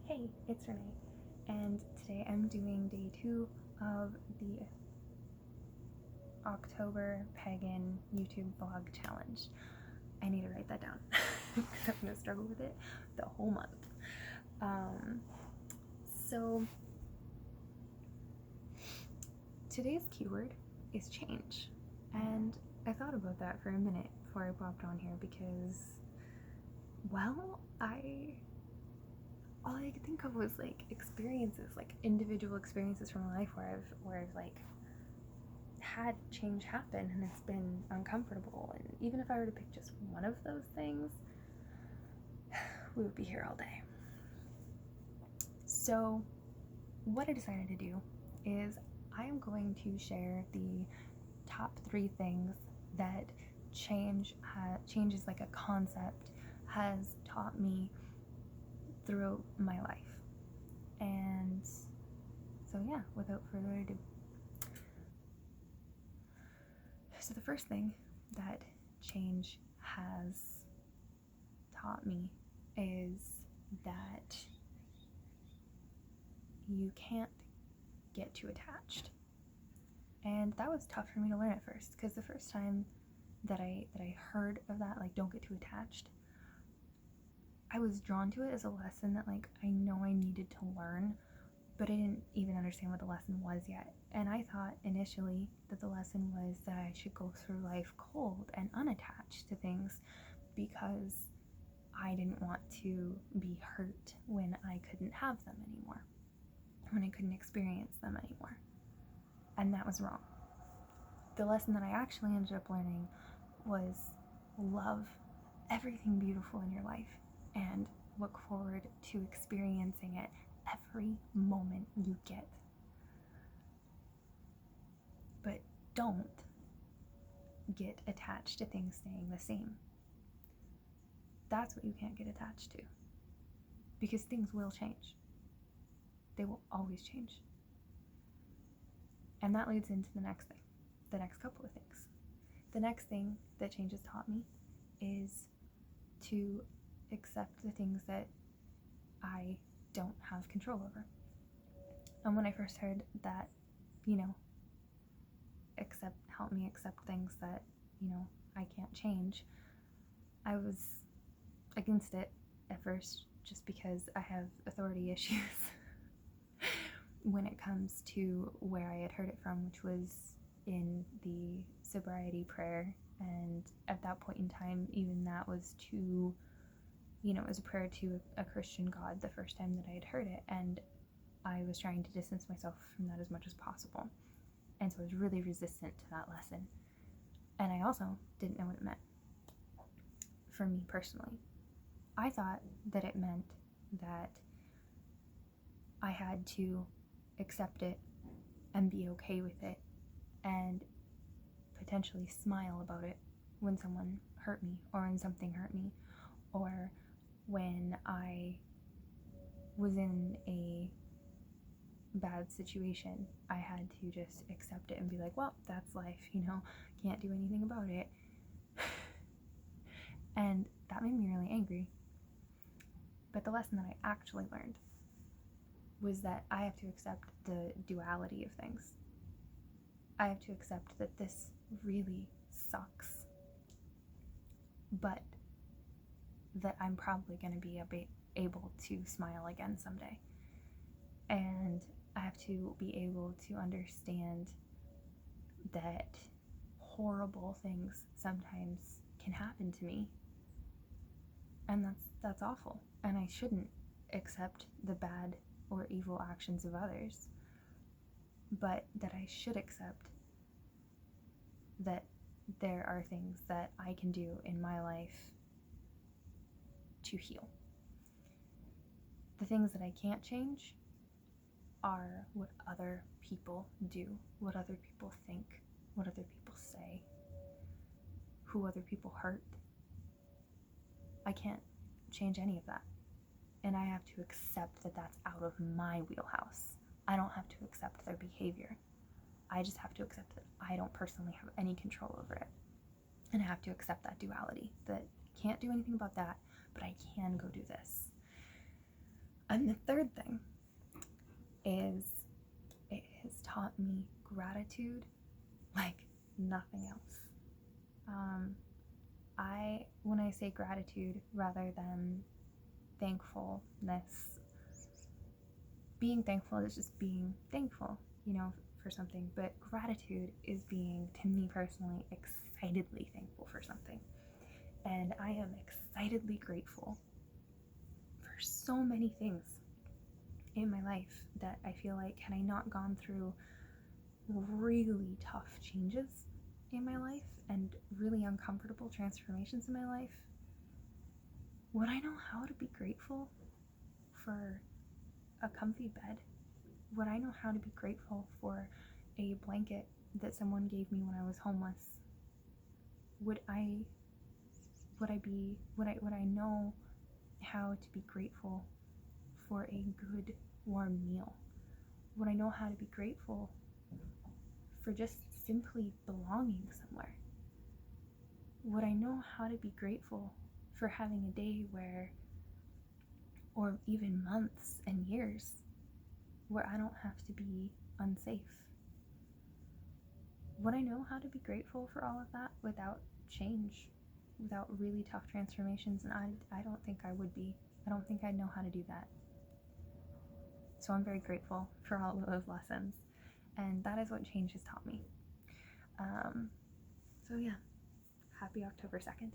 Hey, it's Renee, and today I'm doing day 2 of the October Pagan YouTube Vlog Challenge. I need to write that down because I'm going to struggle with it the whole month. So today's keyword is change, and I thought about that for a minute before I popped on here because, well, all I could think of was like experiences, like individual experiences from my life where I've like had change happen and it's been uncomfortable. And even if I were to pick just one of those things, we would be here all day. So what I decided to do is I am going to share the top 3 things that change is like a concept has taught me throughout my life. And so yeah, without further ado. So the first thing that change has taught me is that you can't get too attached. And that was tough for me to learn at first, because the first time that I heard of that, like, don't get too attached, I was drawn to it as a lesson that, like, I know I needed to learn, but I didn't even understand what the lesson was yet. And I thought initially that the lesson was that I should go through life cold and unattached to things because I didn't want to be hurt when I couldn't have them anymore, when I couldn't experience them anymore. And that was wrong. The lesson that I actually ended up learning was love everything beautiful in your life and look forward to experiencing it every moment you get. But don't get attached to things staying the same. That's what you can't get attached to, because things will change. They will always change. And that leads into the next thing, the next couple of things. The next thing that change has taught me is to accept the things that I don't have control over. And when I first heard that, help me accept things that, I can't change, I was against it at first, just because I have authority issues when it comes to where I had heard it from, which was in the sobriety prayer. And at that point in time, even that was too, it was a prayer to a Christian God the first time that I had heard it, and I was trying to distance myself from that as much as possible. And so I was really resistant to that lesson. And I also didn't know what it meant for me personally. I thought that it meant that I had to accept it and be okay with it and potentially smile about it when someone hurt me, or when something hurt me, or when I was in a bad situation. I had to just accept it and be like, well, that's life, can't do anything about it. And that made me really angry. But the lesson that I actually learned was that I have to accept the duality of things. I have to accept that this really sucks, but that I'm probably going to be able to smile again someday. And I have to be able to understand that horrible things sometimes can happen to me, and that's awful, and I shouldn't accept the bad or evil actions of others, but that I should accept that there are things that I can do in my life to heal. The things that I can't change are what other people do, what other people think, what other people say, who other people hurt. I can't change any of that. And I have to accept that that's out of my wheelhouse. I don't have to accept their behavior. I just have to accept that I don't personally have any control over it. And I have to accept that duality, that I can't do anything about that, but I can go do this. And the third thing is it has taught me gratitude like nothing else. When I say gratitude rather than thankfulness, being thankful is just being thankful, for something, but gratitude is being, to me personally, excitedly thankful for something. And I am excitedly grateful for so many things in my life that I feel like, had I not gone through really tough changes in my life and really uncomfortable transformations in my life, would I know how to be grateful for a comfy bed? Would I know how to be grateful for a blanket that someone gave me when I was homeless? Would I know how to be grateful for a good warm meal? Would I know how to be grateful for just simply belonging somewhere? Would I know how to be grateful for having a day where, or even months and years, where I don't have to be unsafe? Would I know how to be grateful for all of that without change, without really tough transformations? And I don't think I would be. I don't think I'd know how to do that. So I'm very grateful for all of those lessons. And that is what change has taught me. So yeah, happy October 2nd.